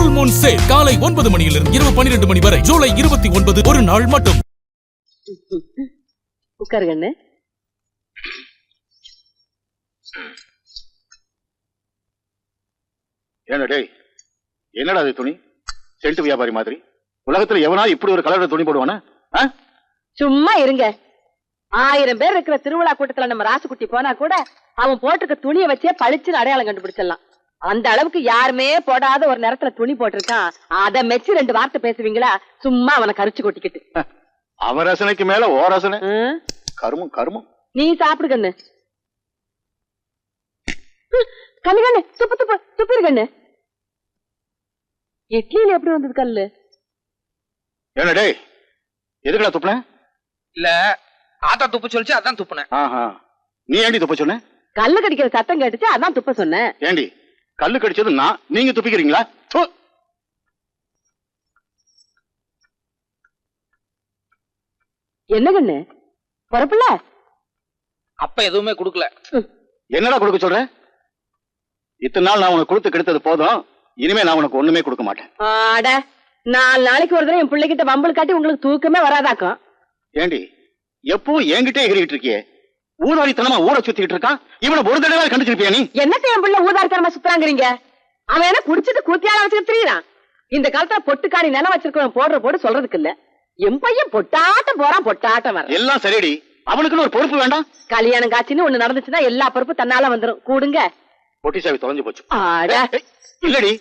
Full Moon sale காலை 9 மணியிலிருந்து இரவு 12 மணி வரை ஜூலை 29 ஒரு நாள் மட்டும். உட்காருங்க. என்னடா அது துணி? செல்ட் வியாபாரி மாதிரி உலகத்துல எவனா இப்படி ஒரு கலர்ல துணி போடுவானா? சும்மா இருங்க. 1000 பேர் இருக்கிற திருவிழா கூட்டத்துல நம்ம ராசுக்குட்டி போனா கூட அவன் போட்டிருக்க துணியை வச்சே பளிச்சுன்னு அடையாளம் கண்டுபிடிச்சிடலாம். அந்த அளவுக்கு யாருமே போடாத ஒரு நேரத்துல துணி போட்டிருக்கான். அத மெச்சு 2 வார்த்தை பேசுவீங்களா? சும்மா அவனை கரிச்சு கொட்டிக்கிட்டு. அவன் ரசனைக்கு மேல ஓ ரசனை. கருமம் கருமம். நீ சாப்பிடு கண்ணு. கண்ணு கண்ணு துப்பு துப்பு துப்பிரு கண்ணு. இட்லியில எப்படி வந்தது கல்லு? என்னடே எதுக்குடா துப்புன? இல்ல ஆத்தா துப்பு சொல்லிச்சு அதான் துப்புனேன். நீ ஏண்டி துப்ப சொன்ன? கல்லு கடிக்கிற சத்தம் கேட்டுச்சு அதான் துப்ப சொன்னேன். ஏண்டி கல்லு கடிச்சது நான், நீங்க துப்பிக்கிறீங்களா? என்ன கண்ணு பொறப்புல? அப்ப எதுவுமே குடுக்கல. என்னடா கொடுக்க சொல்ற? இத்தனை நாள் நான் உனக்கு கொடுத்து கெடுத்தது போதும். இனிமே நான் உனக்கு ஒண்ணுமே கொடுக்க மாட்டேன். 4 நாளைக்கு ஒரு தடவை என் பிள்ளைகிட்ட வம்பல் காட்டி உங்களுக்கு தூக்கமே வராதாக்கும். ஏண்டி எப்பவும் என்கிட்டே எகிரிட்டு இருக்கியே? ஊதாரித்தனமா ஊரை சுத்திட்டு இருக்கான். இவனை ஒரு தடவை கண்டுச்சிருப்பியா நீ? என்னத்த என் பிள்ளை ஊதாரித்தனமா சுத்துறாங்கிறீங்க? அவன் என்ன குடிச்சிட்டு கூத்தியால வச்சுட்டு திரியறான். இந்த காலத்துல பொட்டுக்காணி நிலம் வச்சிருக்கவன் போடுற போடு சொல்றதுக்கு இல்ல. என் பையன் பொட்டாட்டம் போறான் பொட்டாட்டம் வர. எல்லாம் சரிடி, அவனுக்குன்னு ஒரு பொறுப்பு வேண்டாம்? கல்யாணம் காட்சின்னு ஒண்ணு நடந்துச்சுன்னா எல்லா பொறுப்பு தன்னால வந்துரும். கூடுங்க. பொட்டி சாவி தொலைஞ்சு போச்சு. இல்லடி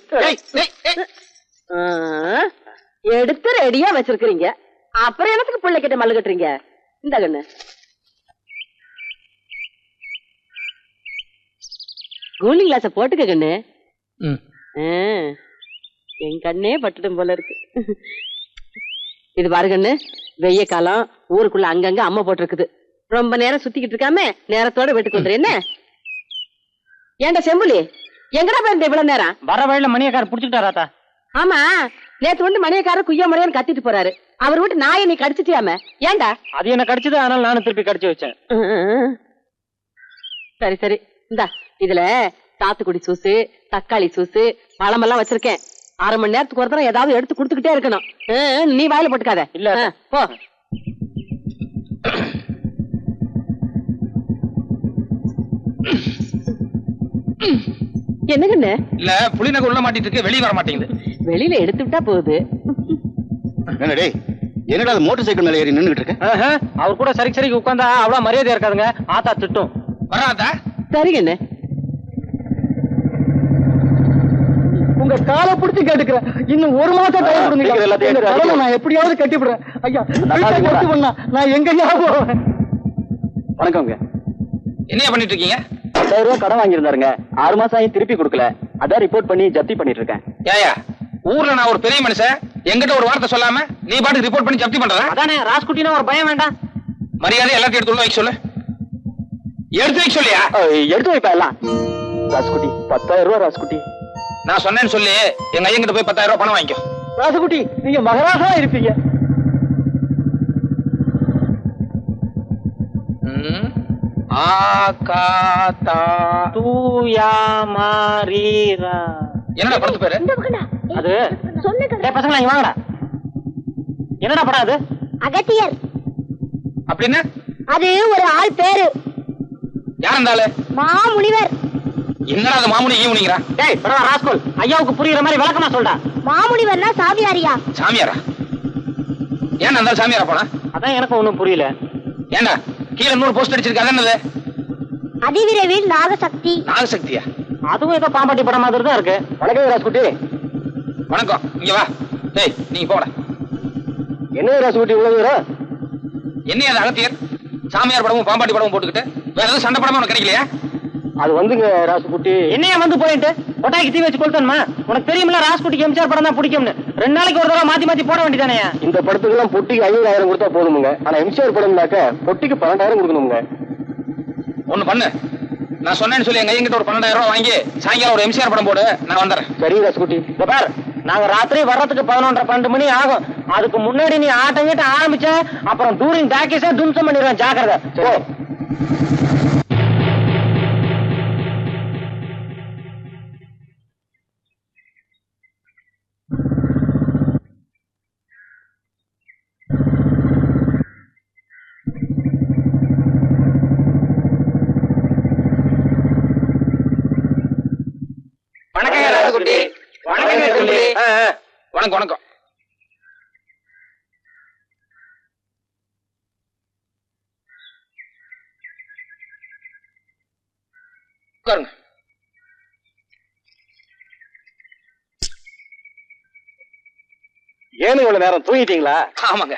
எடுத்து ரெடியா வச்சிருக்கீங்க. அப்புறம் எனக்கு பிள்ளை கிட்ட மல்லு கட்டுறீங்க. இந்த கண்ணு கூலிங் கிளாஸ போட்டுக்க கண்ணு. என் கண்ணே பட்டுடும் போல இருக்கு. இது பாரு கண்ணு, வெய்ய காலம் ஊருக்குள்ள அங்கங்க அம்மா போட்டிருக்குது. ரொம்ப நேரம் சுத்திக்கிட்டு இருக்காம நேரத்தோட வீட்டுக்கு வந்துரு. என்ன ஏண்டா செம்புலி எங்கடா போயிருந்த இவ்வளவு நேரம்? வர வழியில மணியக்காரர் புடிச்சுக்கிட்டாராத்தா? ஆமா, நேத்து வந்து மணியக்காரர் குய்யா முறையான்னு கத்திட்டு போறாரு. அவர் வீட்டு நாயை நீ கடிச்சிட்டியாம? ஏண்டா? அது என்ன கடிச்சது, அதனால நானும் திருப்பி கடிச்சு வச்சேன். சரி சரி, இந்தா இதுல சாத்துக்குடி சூசு, தக்காளி சூசு, பழமெல்லாம் வச்சிருக்கேன். 1/2 மணி நேரத்துக்கு ஒரு தடவை ஏதாவது எடுத்து கொடுத்துக்கிட்டே இருக்கணும். நீ வாயில போட்டுக்காத. இல்ல போ. என்னங்கண்ணே? இல்ல புளிநகை உள்ள மாட்டிட்டு இருக்கு, வெளியே வர மாட்டேங்குது. வெளியில எடுத்து விட்டா போகுது. என்னடே என்னடா மோட்டார் சைக்கிள் மேல ஏறி நின்னுட்டு இருக்க? அவர் கூட சரிக்கு உட்கார்ந்தா அவ்வளவு மரியாதை இருக்காதுங்க. ஆத்தா திட்டும். வராதா? சரிங்கண்ணே. உங்க காலை பிடிச்சி கேட்டுக்கிறேன். இன்னும் 1 மாசம் டைம் கொடுங்க. நான் எப்படியாவது கட்டிவிடுறேன். ஐயா நான் எங்கயா போவேன்? வணக்கங்க. என்ன பண்ணிட்டு இருக்கீங்க? 10,000 ரூபாய் கடன் வாங்கியிருந்தாருங்க. 6 மாசம் ஆகி திருப்பி கொடுக்கல. அதான் ரிப்போர்ட் பண்ணி ஜப்தி பண்ணிட்டு இருக்கேன். ஏயா ஊர்ல நான் ஒரு பெரிய மனுஷன், என்கிட்ட ஒரு வார்த்தை சொல்லாம நீ பாட்டுக்கு ரிப்போர்ட் பண்ணி ஜப்தி பண்றதா? அதானே ராஸ்குட்டினா ஒரு பயம் வேண்டாம். மரியாதை எல்லாத்தையும் எடுத்து உள்ள வைக்க சொல்லு. எடுத்து வைக்க சொல்லியா? எடுத்து வைப்பா எல்லாம். ராஸ்குட்டி 10,000 ரூபாய். ராஸ்குட்டி நான் சொன்னேன்னு சொல்லி எங்க ஐயங்கிட்ட போய் 10,000 ரூபாய் பணம் வாங்கிக்கோ. ராசுகுட்டி நீங்க மகராசா இருப்பீங்க. என்னடா படத்து பேரு? அது பசங்களா இங்க வாங்கடா. என்னடா படம் அது? அகத்தியர். அப்படின்னா அது ஒரு ஆள் பேரு. யார் அந்த ஆளு? மாமுனிவர். என்னடா அது மாமுனி ஈவுனிங்கிறா? டேய் பரவா ராஸ்கோல், ஐயாவுக்கு புரியுற மாதிரி விளக்கமா சொல்டா. மாமுனிவர்னா சாமியாரியா? சாமியாரா? ஏன் அந்த சாமியாரா போனா? அதான் எனக்கு ஒண்ணும் புரியல. ஏண்டா கீழே 100 போஸ்ட் அடிச்சிருக்கு, அது என்னது? அதிவிரைவில் நாகசக்தி. நாகசக்தியா? அதுவும் ஏதோ பாம்பாட்டி படம் மாதிரி தான் இருக்கு. வணக்கம் ராஸ்குட்டி. வணக்கம். இங்க வா. டேய் நீங்க போடா. என்ன ராஸ்குட்டி இவ்வளவு தூரம்? என்ன அது அகத்தியர் சாமியார் படமும் பாம்பாட்டி படமும் போட்டுக்கிட்டு வேற ஏதாவது சண்டை படமும் உனக்கு கிடைக்கலையா? அது வந்துங்க ராசுகுட்டி. என்னையா வந்து போயிட்டு கொட்டாய்க்கு தீ வச்சு கொளுத்தணுமா? உனக்கு தெரியுமில்ல ராசுகுட்டிக்கு எம்ஜிஆர் படம் தான் பிடிக்கும்னு. 2 நாளைக்கு ஒரு தடவை மாத்தி போட வேண்டியதானே? இந்த படத்துக்கு எல்லாம் பொட்டிக்கு 50,000 கொடுத்தா போதுமுங்க. ஆனா எம்ஜிஆர் படம்னாக்க பொட்டிக்கு 12,000 கொடுக்கணுங்க. ஒண்ணு பண்ணு, நான் சொன்னேன்னு சொல்லி எங்க ஐயங்கிட்ட ஒரு 12,000 ரூபாய் வாங்கி சாயங்காலம் ஒரு எம்ஜிஆர் படம் போடு, நான் வந்துடுறேன். சரி ராசுகுட்டி. இந்த பார், நாங்க ராத்திரி வர்றதுக்கு 11:30-12 மணி ஆகும். அதுக்கு முன்னாடி நீ ஆட்டம் கிட்ட ஆரம்பிச்ச அப்புறம் டூரிங் டாக்கீஸா தும்சம் பண்ணிடுவேன். ஜாக்கிரதை. வணக்கம் வணக்கம். உட்காருங்க. ஏன்னு இவ்வளவு நேரம் தூங்கிட்டீங்களா? ஆமாங்க.